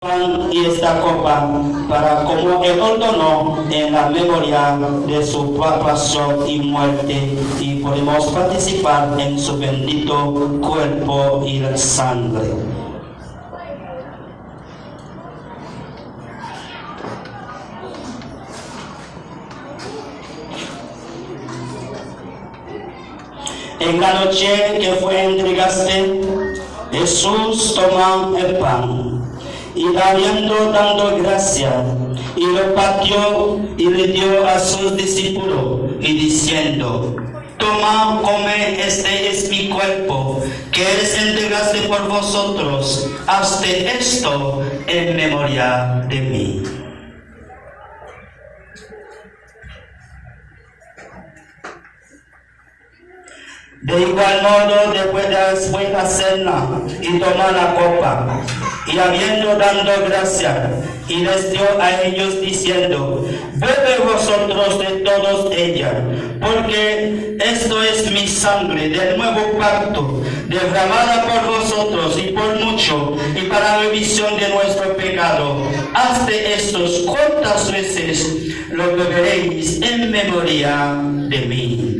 Y esta copa para como el contorno en la memoria de su pasión y muerte, y podemos participar en su bendito cuerpo y la sangre. En la noche que fue entregaste, Jesús tomó el pan y habiendo dado gracias, y lo partió y le dio a sus discípulos, y diciendo: Toma, come, este es mi cuerpo, que es entregado por vosotros. Haced esto en memoria de mí. De igual modo, después de la cena, y tomó la copa, y habiendo dado gracias, y les dio a ellos diciendo: Bebe vosotros de todos ella, porque esto es mi sangre del nuevo pacto, derramada por vosotros y por mucho, y para la remisión de nuestro pecado. Haced estos cuantas veces lo beberéis en memoria de mí.